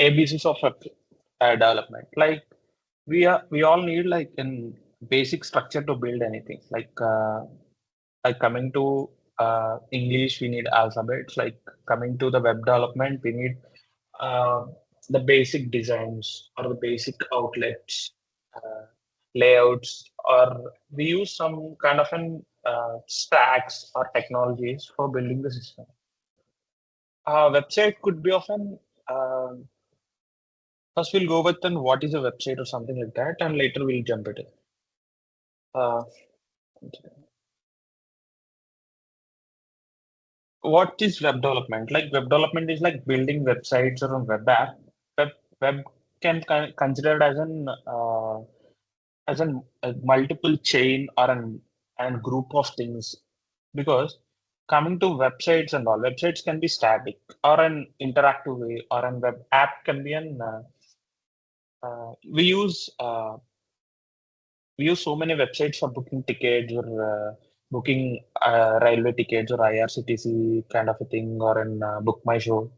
ABCs of development. Like we all need like in basic structure to build anything. Like coming to English, we need alphabets. Like coming to the web development, we need uh, the basic designs or the basic outlets, uh, layouts, or we use some kind of an stacks or technologies for building the system. Website could be often first we'll go with then what is a website or something like that, and later we'll jump into it. Uh, what is web development? Like web development is like building websites or a web app. Web can considered as a multiple chain or an group of things because coming to websites and all websites can be static or an interactive way or an web app can be an we use so many websites for booking tickets or booking railway tickets or IRCTC kind of a thing or in Book My Show.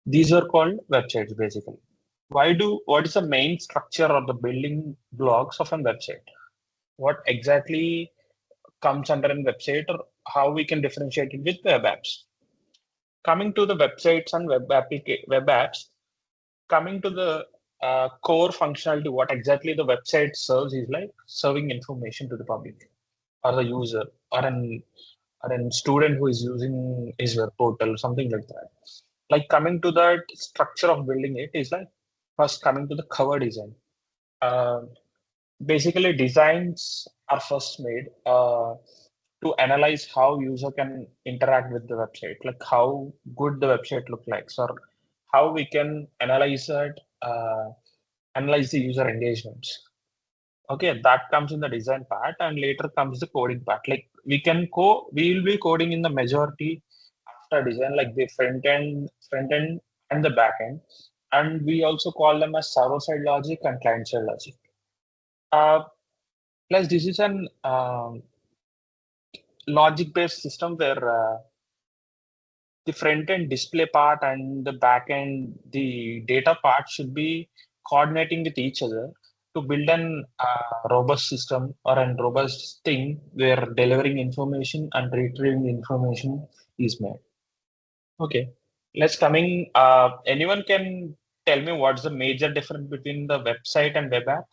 These are called websites basically. What is the main structure or the building blocks of a website? What exactly comes under a website or how we can differentiate it with web apps? Coming to the websites and web apps, coming to the core functionality, what exactly the website serves is like serving information to the public or the user or an student who is using his web portal, something like that. Like coming to that structure of building it is like first coming to the cover design. Uh, Basically, designs are first made to analyze how user can interact with the website, like how good the website look like, or how we can analyze it, analyze the user engagements. Okay, that comes in the design part, and later comes the coding part. Like we will be coding in the majority after design, like the front end, and the back end, and we also call them as server side logic and client side logic. Uh, Plus, this is an logic based system where the front end display part and the back end, the data part should be coordinating with each other to build an robust system or a robust thing where delivering information and retrieving information is made. Okay, let's coming. Anyone can tell me what's the major difference between the website and web app?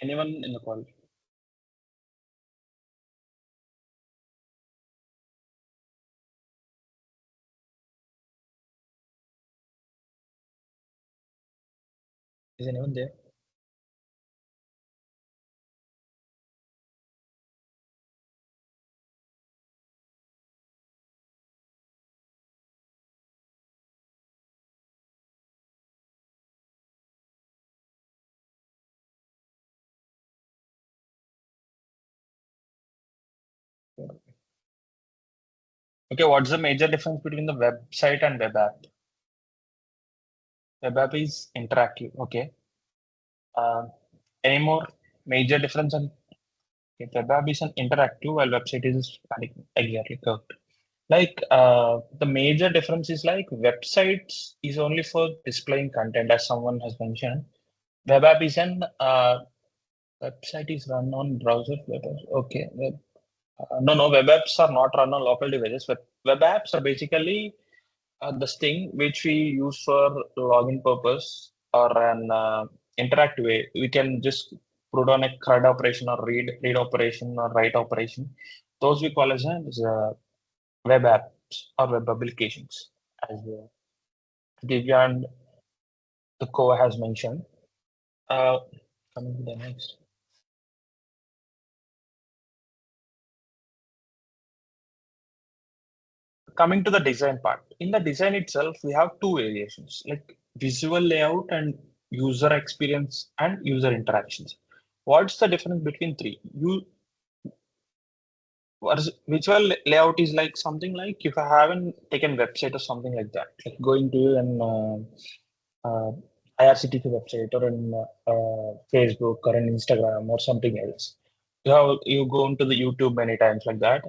Anyone in the call? Is anyone there? Okay, what's the major difference between the website and web app? Web app is interactive. Okay. Uh, any more major difference? Okay, web app is an interactive while website is static. Exactly correct. Like the major difference is like websites is only for displaying content, as someone has mentioned. Web app is an website is run on browser. Okay. No, web apps are not run on local devices. But web apps are basically this thing which we use for login purpose or an interactive way. We can just put on a CRUD operation or read operation or write operation. Those we call as web apps or web applications, as Divya and the core has mentioned. Uh, Coming to the next. Coming to the design part. In the design itself, we have two variations, like visual layout and user experience and user interactions. What's the difference between three? Visual layout is like something like if I haven't taken website or something like that, like going to an IRCTC website or an Facebook or an Instagram or something else. you go into the YouTube many times like that.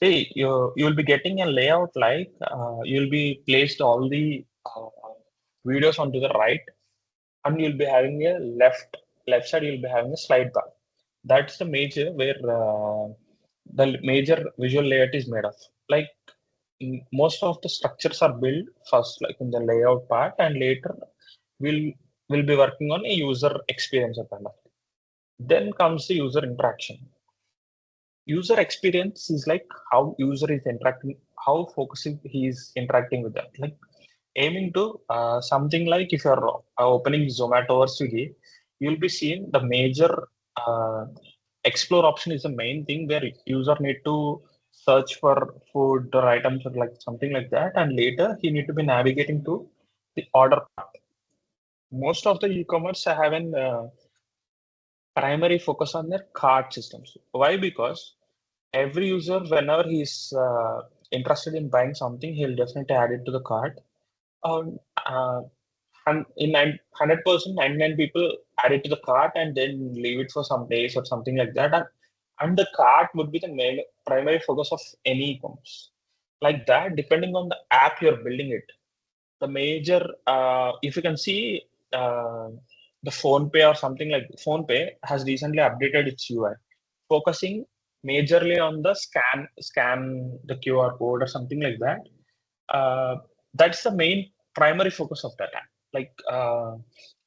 See, you'll be getting a layout like you'll be placed all the videos onto the right, and you'll be having a left side. You'll be having a slide bar. That's the major where the major visual layout is made of. Like most of the structures are built first, like in the layout part, and later we'll we'll be working on a user experience of kind of. Then comes the user interaction. User experience is like how user is interacting, how focusing he is interacting with that. Like aiming to something like if you're opening Zomato or Swiggy, you'll be seeing the major uh, explore option is the main thing where user need to search for food or items or like something like that, and later he need to be navigating to the order part. Most of the e-commerce have an primary focus on their cart systems. Why? Because every user, whenever he's interested in buying something, he'll definitely add it to the cart. Um, uh, and in 100%, 99 people add it to the cart and then leave it for some days or something like that. And the cart would be the main primary focus of any e-commerce. Like that, depending on the app you're building it, the major, if you can see, uh, the phone pay or something like phone pay has recently updated its UI, focusing majorly on the scan the QR code or something like that. That's the main primary focus of that app. Like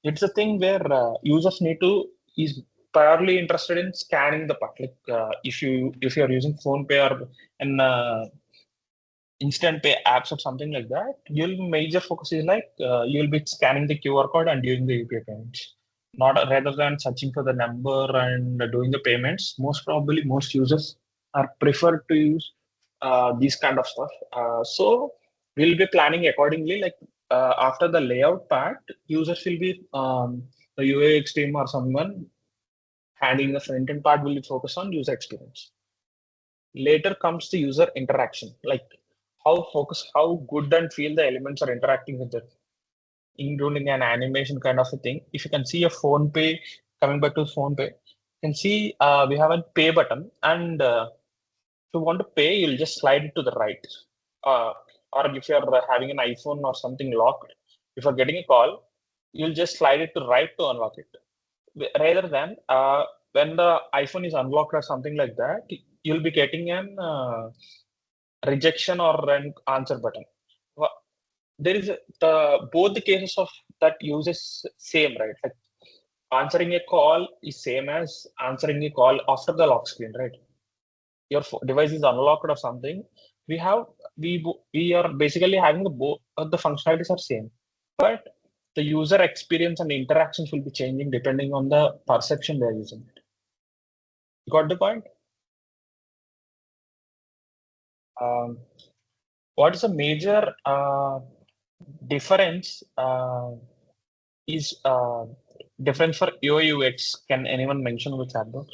it's a thing where users need to is primarily interested in scanning the part. Like if you're using phone pay or an instant pay apps or something like that, your major focus is like you'll be scanning the QR code and doing the UPI payments, not rather than searching for the number and doing the payments. Most probably, most users are preferred to use these kind of stuff. So we'll be planning accordingly. Like after the layout part, users will be the UX team or someone handling the front end part will be focused on user experience. Later comes the user interaction, like how good and feel the elements are interacting with it, including an animation kind of a thing. If you can see a phone pay, coming back to phone pay, you can see we have a pay button, and if you want to pay, you'll just slide it to the right. Uh, or if you're having an iPhone or something locked, if you're getting a call, you'll just slide it to right to unlock it. Rather than when the iPhone is unlocked or something like that, you'll be getting an rejection or an answer button. There is both the cases of that uses same, right? Like answering a call is same as answering a call after the lock screen, right? Your device is unlocked or something. We have we are basically having the both the functionalities are same, but the user experience and interactions will be changing depending on the perception they're using it. You got the point? Um, what is a major difference is difference for UI UX. Can anyone mention the chat box?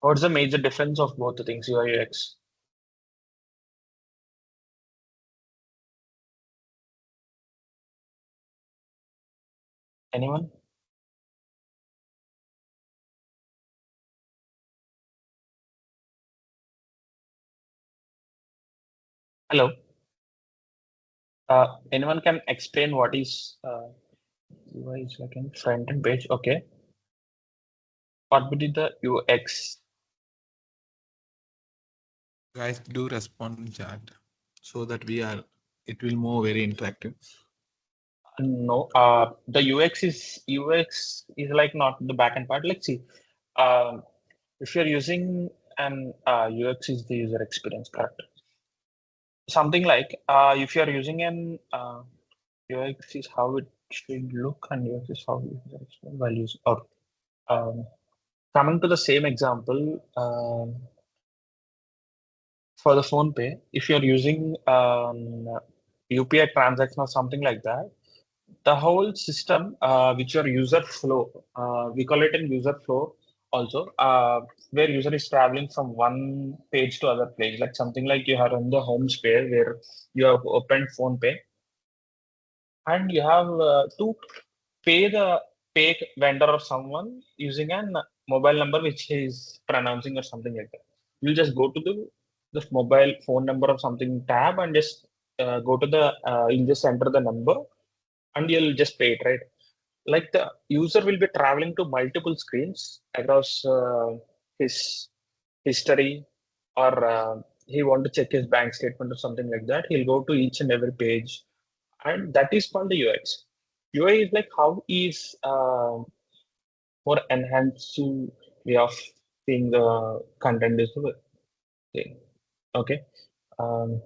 What's the major difference of both the things, UI UX? Anyone? Hello. Anyone can explain what is UI is like in front end page? Okay. What would be the UX? Guys, do respond in chat so that it will move very interactive. No. The UX is like not the backend part. Let's see. Um, if you're using an UX is the user experience, correct? Something like if you're using an UX is how it should look, and UX is how user experience values. Or um, coming to the same example, for the phone pay, if you're using UPI transaction or something like that, the whole system, which your user flow, we call it in user flow also, where user is traveling from one page to other page, like something like you have on the home page where you have opened phone pay, and you have two. pay the pay vendor or someone using an mobile number which is pronouncing or something like that. You'll just go to the mobile phone number or something tab and just go to the you just enter the number and you'll just pay it, right? Like the user will be traveling to multiple screens across his history, or he want to check his bank statement or something like that. He'll go to each and every page, and that is called the UX. UI is like how is more enhancing way of seeing the content is the thing. Okay. Um,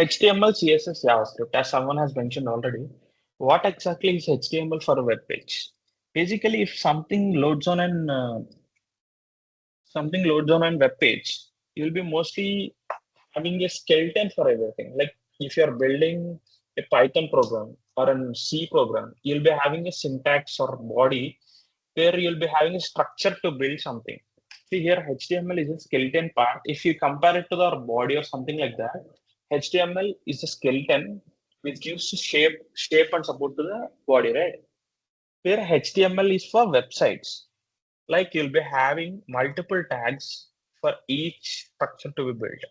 HTML, CSS, JavaScript, as someone has mentioned already. What exactly is HTML for a web page? Basically, if something loads on a web page, you'll be mostly having a skeleton for everything. Like if you're building a Python program or a C program, you'll be having a syntax or body where you'll be having a structure to build something. See here, HTML is a skeleton part. If you compare it to the body or something like that, HTML is a skeleton which gives shape and support to the body, right? Where HTML is for websites. Like you'll be having multiple tags for each structure to be built.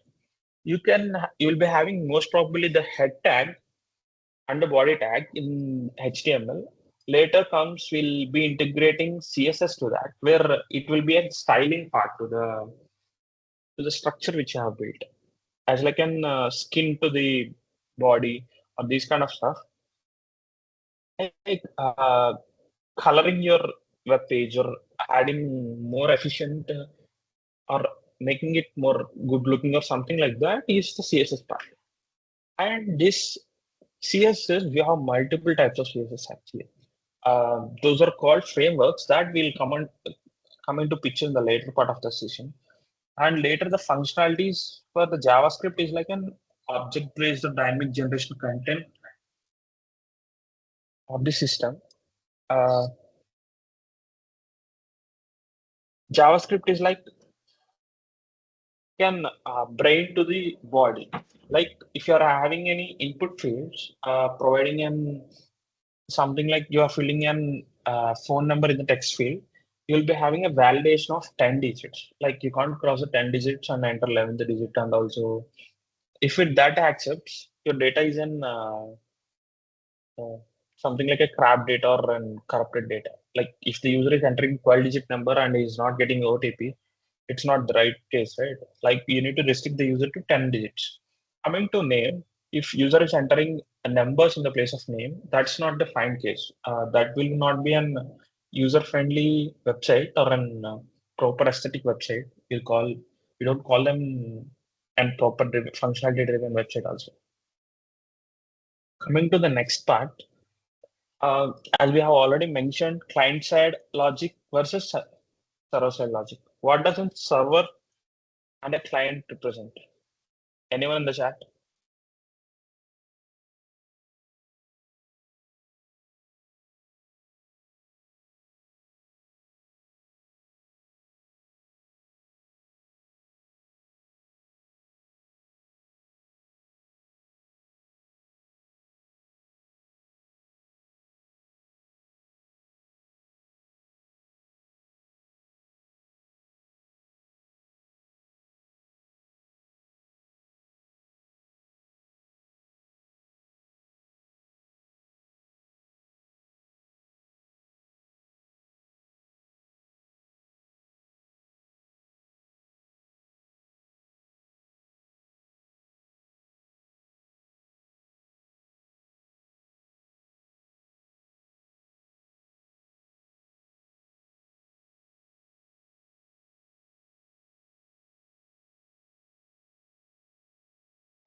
You'll be having most probably the head tag and the body tag in HTML. Later comes we'll be integrating CSS to that, where it will be a styling part to the structure which you have built, as like an skin to the body or these kind of stuff. Like coloring your web page or adding more efficient or making it more good looking or something like that is the CSS part. And this CSS, we have multiple types of CSS actually. Those are called frameworks that will come into picture in the later part of the session. And later the functionalities for the JavaScript is like an object-based dynamic generation content of the system. Uh, JavaScript is like can brain to the body. Like if you are having any input fields, providing an something like you are filling an phone number in the text field, you'll be having a validation of 10 digits. Like you can't cross the 10 digits and enter 11th digit. And also, if it that accepts, your data is in uh, something like a crap data or an corrupted data. Like if the user is entering 12 digit number and is not getting OTP, it's not the right case, right? Like you need to restrict the user to 10 digits. Coming to name, if user is entering numbers in the place of name, that's not the fine case. That will not be an user-friendly website or an proper aesthetic website. We don't call them and proper functionality-driven website also. Coming to the next part, as we have already mentioned, client-side logic versus server-side logic. What does a server and a client represent? Anyone in the chat?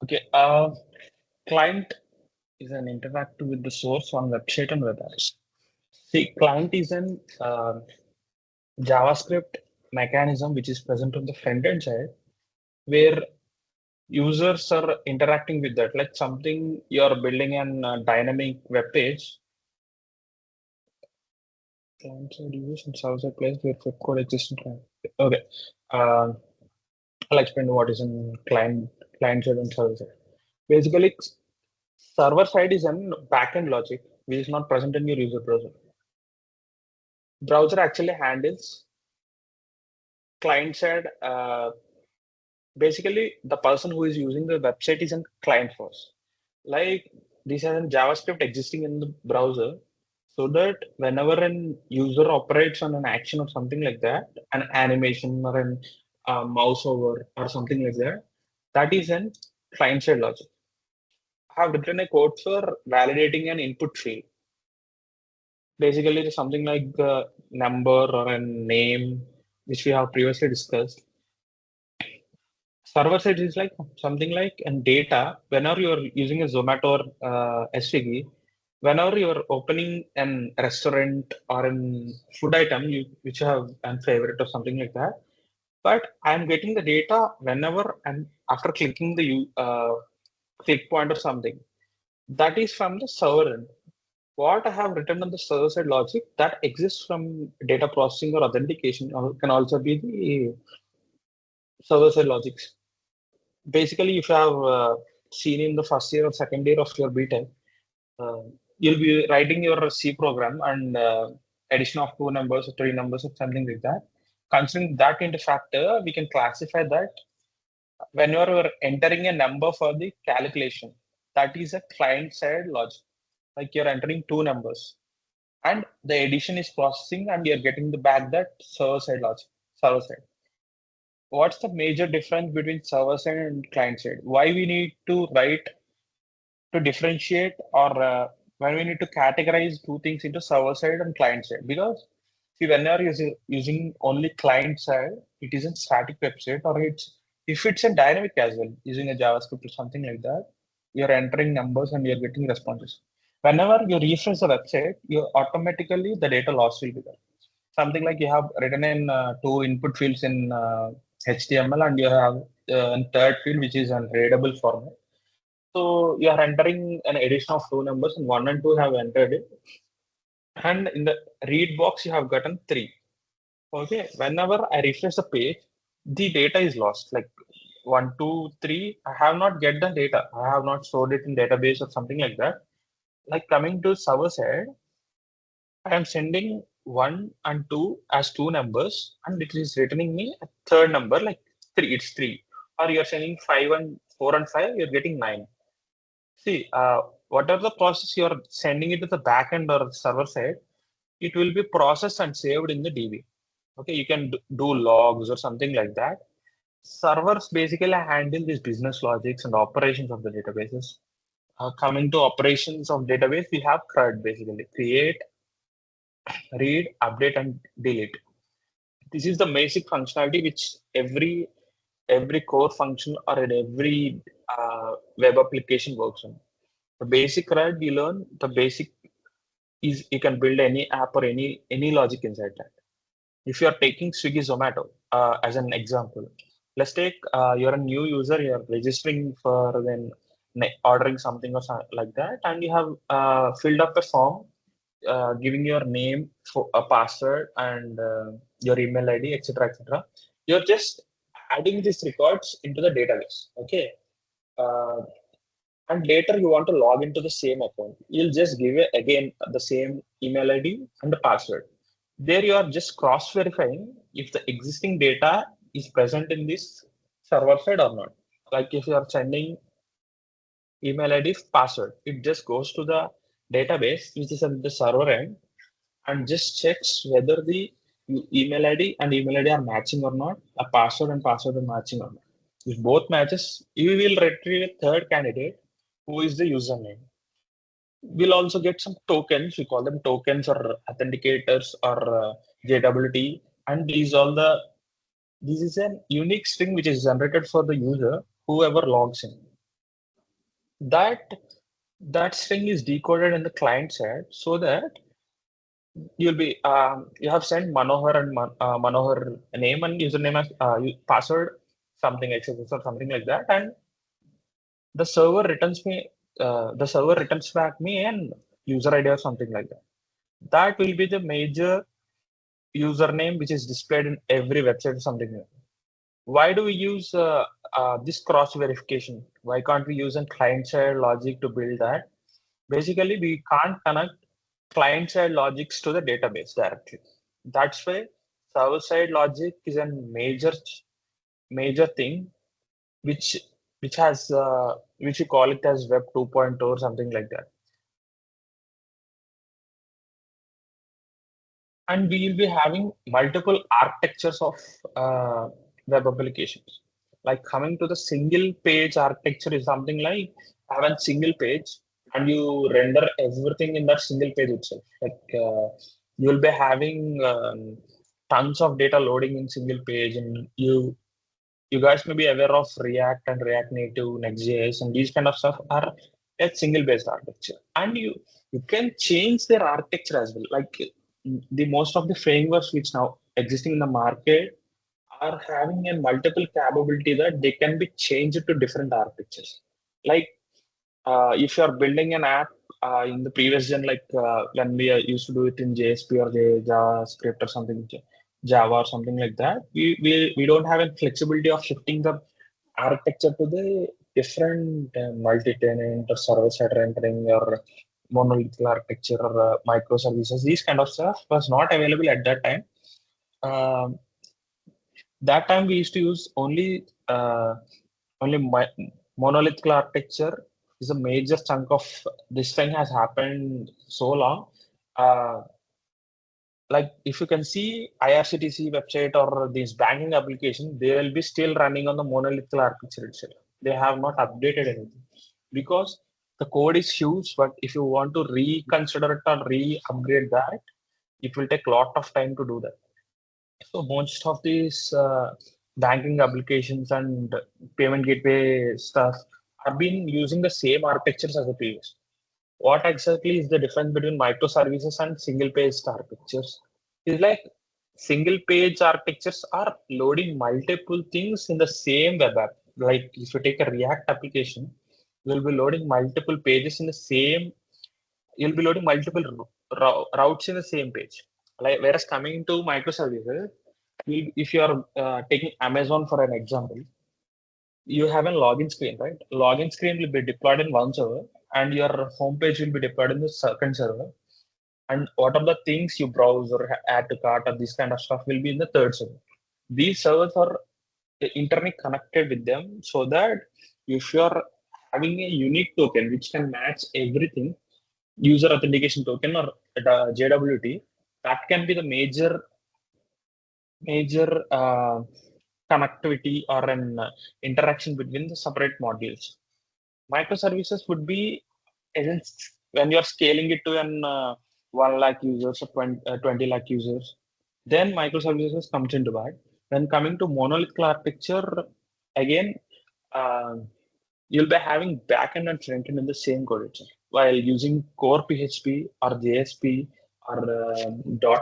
Okay. Client is an interactive with the source on website and web apps. See, client is an JavaScript mechanism which is present on the front end side where users are interacting with that. Like something you're building an dynamic web page. Client side users and server side place where web code exists in client. Okay. I'll explain what is in client side and server side. Basically, Server side is an backend logic which is not present in your user browser. Browser actually handles client side. Basically, the person who is using the website is a client first. Like this has a JavaScript existing in the browser, so that whenever an user operates on an action or something like that, an animation or an mouse over or something like that, that is an client side logic. I have written a code for validating an input field. Basically, it is something like the number or a name, which we have previously discussed. Server side is like something like and data. Whenever you're using a Zomato or Swiggy, whenever you're opening an restaurant or an food item, which you have a favorite or something like that. But I'm getting the data whenever and after clicking the click point or something. That is from the server end. What I have written on the server side logic that exists from data processing or authentication can also be the server side logics. Basically, if you have seen in the first year or second year of your BTech, uh, you'll be writing your C program and addition of two numbers or three numbers or something like that. Considering that into factor, we can classify that when you're entering a number for the calculation, that is a client side logic. Like you're entering two numbers and the addition is processing and you're getting the back that server side logic, server side. What's the major difference between server side and client side? Why we need to write to differentiate or when we need to categorize two things into server side and client side? Because see, whenever you're using only client side, it isn't static website or it's if it's a dynamic as well, using a JavaScript or something like that, you're entering numbers and you're getting responses. Whenever you refresh the website, you automatically the data loss will be there. Something like you have written in two input fields in HTML and you have a third field which is an readable format. So you are entering an addition of two numbers and one and two have entered it. And in the read box, you have gotten three. Okay. Whenever I refresh the page, the data is lost. Like one, two, three, I have not get the data. I have not stored it in database or something like that. Like coming to server side, I am sending one and two as two numbers, and it is returning me a third number like three. It's three. Or you're sending five and four and five, you're getting nine. See, whatever the process you're sending it to the backend or server side, it will be processed and saved in the DB. Okay, you can do logs or something like that. Servers basically handle these business logics and operations of the databases. Coming to operations of database, we have CRUD basically create, read, update, and delete. This is the basic functionality which every core function or in every web application works on. The basic CRUD you learn the basic is you can build any app or any logic inside that. If you are taking Swiggy Zomato as an example, let's take you're a new user, you're registering for then ordering something or something like that, and you have filled up a form giving your name, for a password, and your email ID, etc., etc. You're just adding these records into the database. Okay. Uh, and later you want to log into the same account, you'll just give it again the same email id and the password. There you are just cross verifying if the existing data is present in this server side or not. Like if you are sending email id password, it just goes to the database which is at the server end and just checks whether the email id and email id are matching or not, a password and password are matching or not. If both matches, you will retrieve a third candidate who is the username. We'll also get some tokens. We call them tokens or authenticators or JWT. And this is an unique string which is generated for the user, whoever logs in. That that string is decoded in the client side so that you have sent Manohar and Manohar name and username as password something XXX or something like that, and the server returns me the server returns back me an user ID or something like that. That will be the major username which is displayed in every website or something like that. Why do we use this cross verification. Why can't we use a client-side logic to build that? Basically, we can't connect client-side logics to the database directly. That's why server-side logic is a major thing which which has which we call it as Web 2.0 or something like that. And we will be having multiple architectures of web applications. Like coming to the single page architecture is something like have a single page and you render everything in that single page itself. Like you will be having tons of data loading in single page, and you guys may be aware of React and React Native, Next.js, and these kind of stuff are a single based architecture. And you can change their architecture as well. Like the most of the frameworks which now existing in the market are having a multiple capability that they can be changed to different architectures. Like if you are building an app in the previous gen, like when we used to do it in JSP or JavaScript or something, Java or something like that, we don't have a flexibility of shifting the architecture to the different multi-tenant or server-side rendering or monolithic architecture or microservices. These kind of stuff was not available at that time. Um, that time we used to use only monolithic architecture is a major chunk of this thing has happened so long. Uh, like if you can see IRCTC website or these banking application, they will be still running on the monolithic architecture itself. They have not updated anything because the code is huge. But if you want to reconsider it or re-upgrade that, it will take a lot of time to do that. So most of these banking applications and payment gateway stuff have been using the same architectures as the previous. What exactly is the difference between microservices and single page architectures? Is like single page architectures are loading multiple things in the same web app. Like if you take a React application, you'll be loading multiple pages in the same, you'll be loading multiple routes in the same page. Like whereas coming to microservices, if you are taking Amazon for an example, you have a login screen, right? Login screen will be deployed in one server, and your homepage will be deployed in the second server. And what are the things you browse or add to cart or this kind of stuff will be in the third server. These servers are internet connected with them so that if you're having a unique token which can match everything, user authentication token or JWT, that can be the major connectivity or an interaction between the separate modules. Microservices would be when you're scaling it to an 1 lakh users or 20 lakh users, then microservices comes into that. When coming to monolithic architecture, again, uh, you'll be having backend and frontend in the same code itself. While using core PHP or JSP or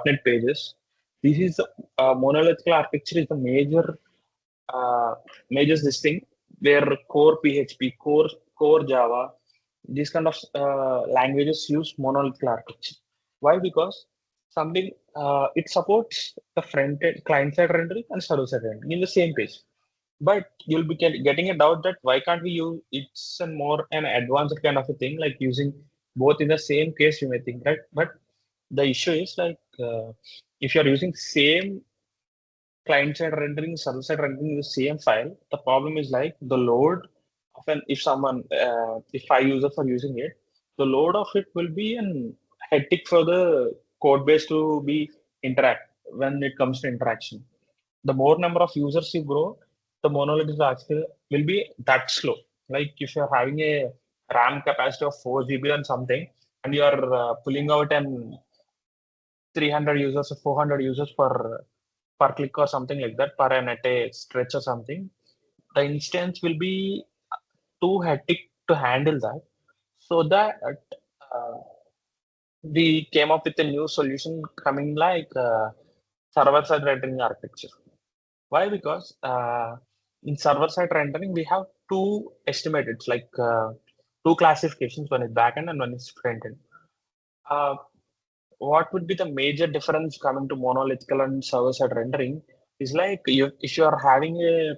.NET pages, this is the monolithic architecture is the uh, major this thing where core PHP, core Java, these kind of languages use monolithic architecture. Why? Because something it supports the front end client side rendering and server side rendering in the same page. But you'll be getting a doubt that why can't we use it's a more an advanced kind of a thing like using both in the same case you may think, right? But the issue is like if you're using same client side rendering, server side rendering the same file, the problem is like the load of an if someone if 5 users are using it, the load of it will be an hectic for the code base to be interact when it comes to interaction. The more number of users you grow, the monolith is actually will be that slow. Like if you're having a RAM capacity of 4 GB and something, and you are pulling out an 300 users or 400 users per click or something like that per an at a stretch or something, the instance will be too hectic to handle that. So that we came up with a new solution coming like server-side rendering architecture. Why? Because in server-side rendering, we have two estimated, like two classifications. One is backend and one is frontend. Uh, what would be the major difference coming to monolithic and server-side rendering is like if you are having a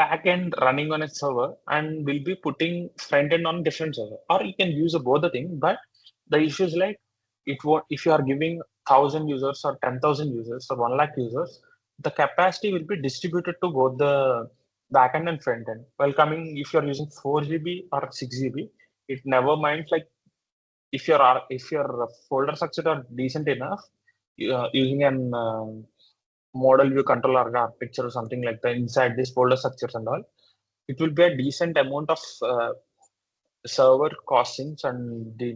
backend running on a server and we'll be putting front end on different server. Or you can use both the thing, but the issue is like it won't if you are giving 1,000 users or 10,000 users or 1 lakh users, the capacity will be distributed to both the backend and front end. While coming, if you're using 4 GB or 6 GB, it never minds like if your folder structure are decent enough, using an model view control architecture or something like that inside these folder structures and all, it will be a decent amount of server costings and the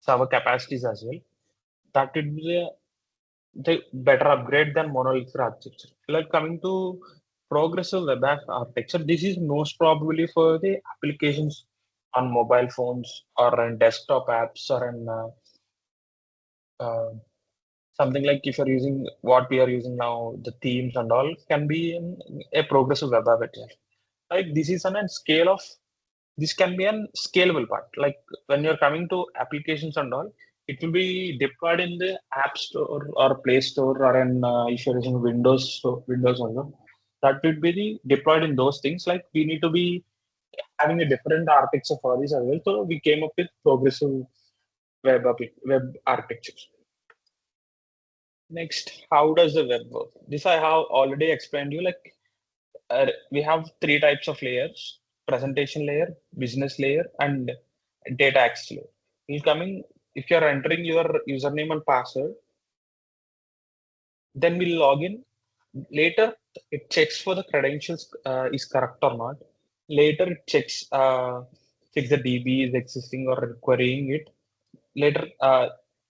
server capacities as well. That would be the better upgrade than monolithic architecture. Like coming to progressive web app architecture, this is most probably for the applications on mobile phones or in desktop apps or in uh, something like if you're using what we are using now, the themes and all can be in a progressive web app itself. Like this is on a scale of this can be an scalable part. Like when you're coming to applications and all, it will be deployed in the App Store or Play Store or in if you're using Windows, so Windows also. That would be the deployed in those things. Like we need to be having a different architecture for this as well. So we came up with progressive web architecture. Next, how does the web work? This I have already explained you. Like we have three types of layers: presentation layer, business layer, and data access layer. In coming, if you're entering your username and password, then we'll log in. Later, it checks for the credentials is correct or not. Later, it checks the DB is existing or querying it. Later,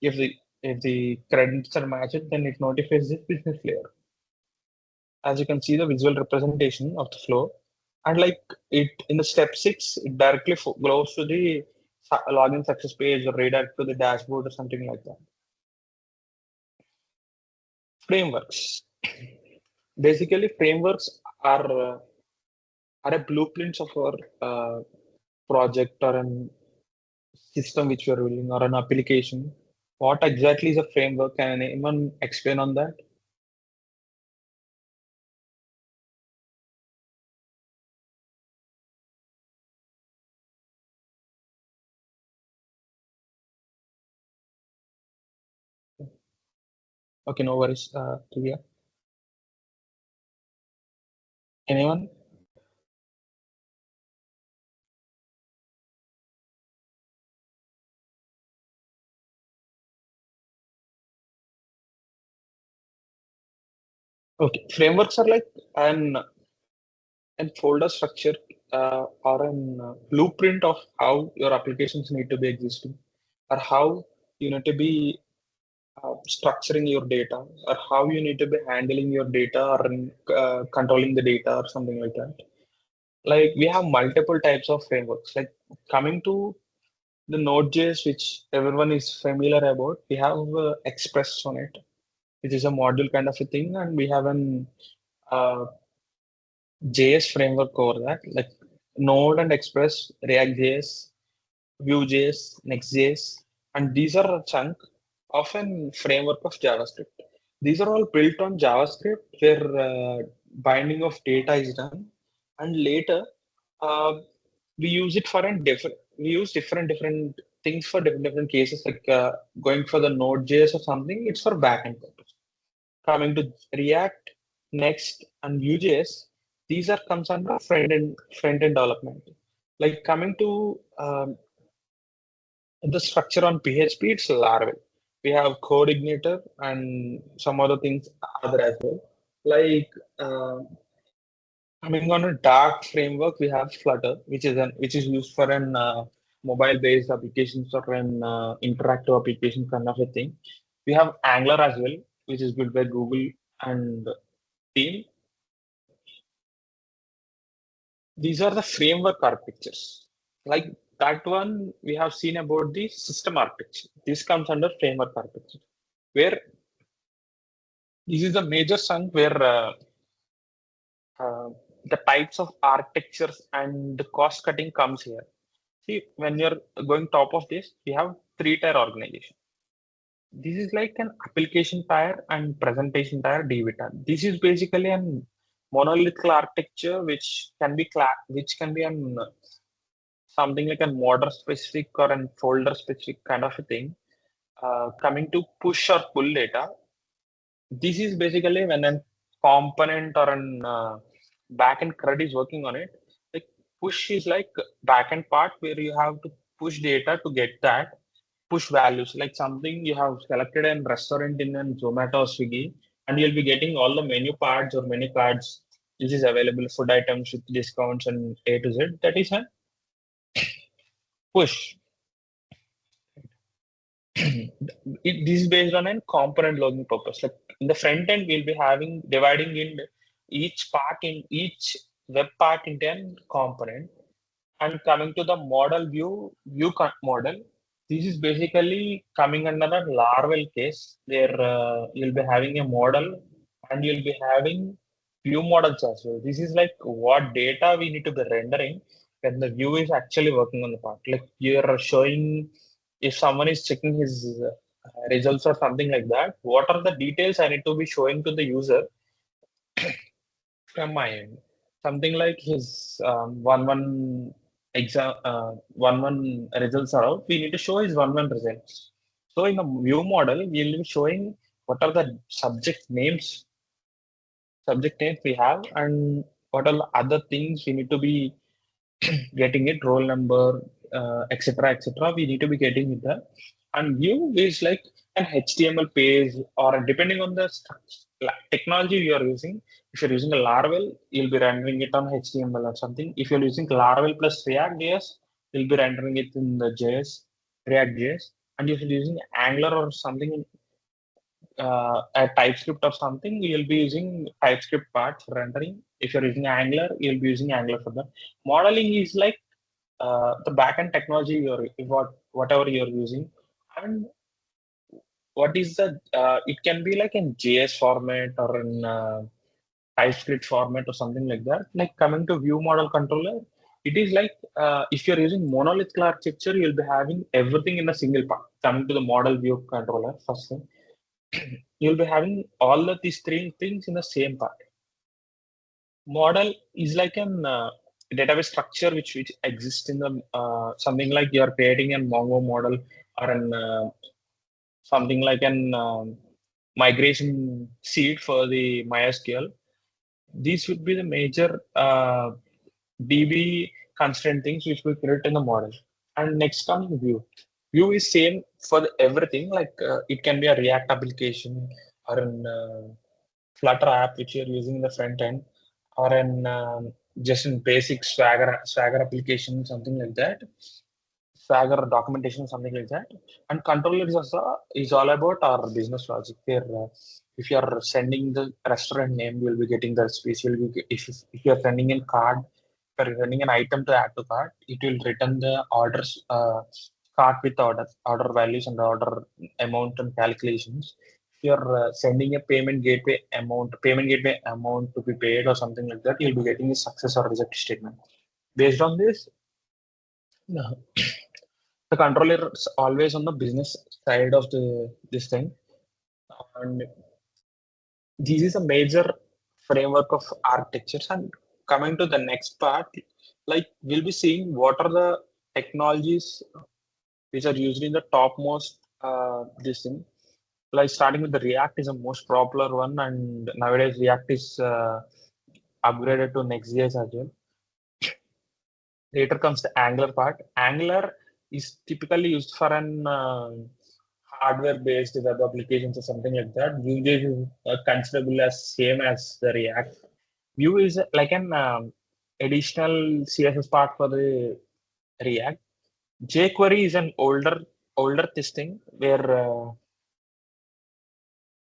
if the credits are matched, then it notifies the business layer. As you can see the visual representation of the flow, and like it in the step 6 it directly goes to the login success page or redirect to the dashboard or something like that. Frameworks, basically frameworks are a blueprints of our project or an system which we are building or an application. What exactly is a framework? Can anyone explain on that? Okay, no worries, Divya. Anyone? Okay, frameworks are like an and folder structure or a blueprint of how your applications need to be existing or how you need to be structuring your data or how you need to be handling your data or controlling the data or something like that. Like we have multiple types of frameworks. Like coming to the Node.js, which everyone is familiar about, we have Express on it, which is a module kind of a thing, and we have an uh, JS framework over that, like Node and Express, React.js, Vue.js, Next.js, and these are a chunk of a framework of JavaScript. These are all built on JavaScript, where binding of data is done, and later uh, we use it for a different. We use different things for different cases, like going for the Node.js or something. It's for backend purpose. Coming to React, Next, and Vue.js, these are comes under front end development. Like coming to the structure on PHP, it's Laravel. We have code igniter and some other things are there as well. Like coming on a Dart framework, we have Flutter, which is used for an mobile-based applications or an interactive application kind of a thing. We have Angular as well, which is built by Google and team. These are the framework architectures. Like that one, we have seen about the system architecture. This comes under framework architecture, where this is the major chunk where uh, the types of architectures and the cost cutting comes here. See, when you're going top of this, we have three-tier organization. This is like an application tier and presentation tier DB tier. This is basically an monolithic architecture, which can be an something like a model specific or a folder specific kind of a thing. Coming to push or pull data, this is basically when a component or an backend CRUD is working on it. Like push is like backend part where you have to push data to get that push values, like something you have selected a restaurant in a Zomato or Swiggy, and you'll be getting all the menu parts or menu cards. This is available food items with discounts and A to Z. That is a push. This is based on a component logging purpose. Like in the front end, we'll be having dividing in each web part into a component. And coming to the model model, this is basically coming under a larval case where you'll be having a model and you'll be having view models as well. This is like what data we need to be rendering when the view is actually working on the part. Like you're showing if someone is checking his results or something like that, what are the details I need to be showing to the user from my end? Something like his one results are out. We need to show his one results. So in the view model, we'll be showing what are the subject names we have, and what are the other things we need to be getting it, roll number, etc., etc. We need to be getting it there. And view is like an HTML page, or depending on the technology you are using. If you're using a Laravel, you'll be rendering it on HTML or something. If you're using Laravel plus React JS, you'll be rendering it in the React JS. And if you're using Angular or something, a TypeScript or something, you'll be using TypeScript part for rendering. If you're using Angular, you'll be using Angular for that. Modeling is like the backend technology whatever you're using, and what is the it can be like in JS format or in TypeScript format or something like that. Like coming to view model controller, it is like if you're using monolithic architecture, you'll be having everything in a single part. Coming to the model view controller, first thing, you'll be having all of these three things in the same part. Model is like an database structure which exists in the something like you're creating a Mongo model or an something like an migration seed for the MySQL. These would be the major DB constraint things which we create in the model. And next comes view. View is same for everything. Like it can be a React application or an Flutter app which you're using in the front end, or an just in basic Swagger application, something like that. Swagger documentation, something like that. And controller is also is all about our business logic. Where if you are sending the restaurant name, you'll be getting the space. If you are sending in card, if you're sending an item to add to cart, it will return the orders cart with order values and order amount and calculations. If you're sending a payment gateway amount to be paid or something like that, you'll be getting a success or reject statement. Based on this, the controller is always on the business side of the this thing, and this is a major framework of architectures. And coming to the next part, like we'll be seeing what are the technologies which are used in the topmost this thing. Like starting with the React is the most popular one, and nowadays React is upgraded to Next.js as well. Later comes the Angular part. Angular is typically used for an hardware-based web applications or something like that. Vue.js is considerable as same as the React. Vue is like an additional CSS part for the React. jQuery is an older testing where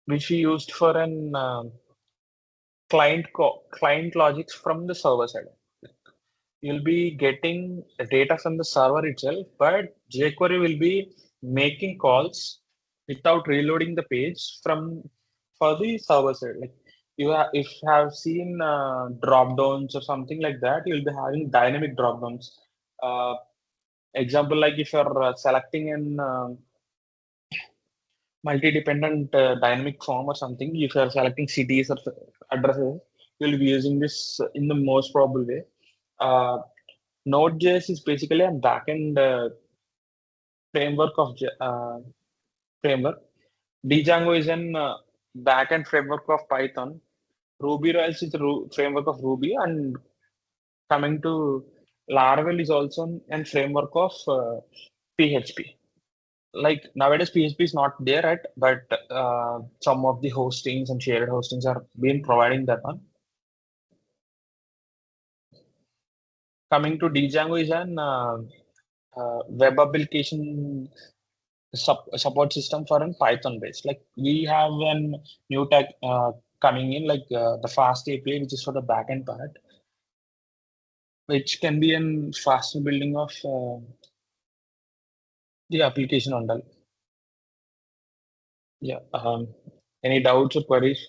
which we used for an client logics from the server side. You'll be getting the data from the server itself, but jQuery will be making calls without reloading the page from for the server side. Like if you have seen drop downs or something like that, you'll be having dynamic drop downs. Example, like if you're selecting an multi-dependent dynamic form or something, if you're selecting cities or addresses, we'll be using this in the most probable way. Uh, Node.js is basically a backend framework of framework. Django is an backend framework of Python. Ruby Rails is the framework of Ruby, and coming to Laravel is also an framework of PHP. Like nowadays, PHP is not there yet, but some of the hostings and shared hostings are being providing that one. Coming to Django is an web application support system for an Python based. Like we have an new tech coming in, like the fast API, which is for the backend part, which can be an faster building of the application on that. Yeah. Any doubts or queries?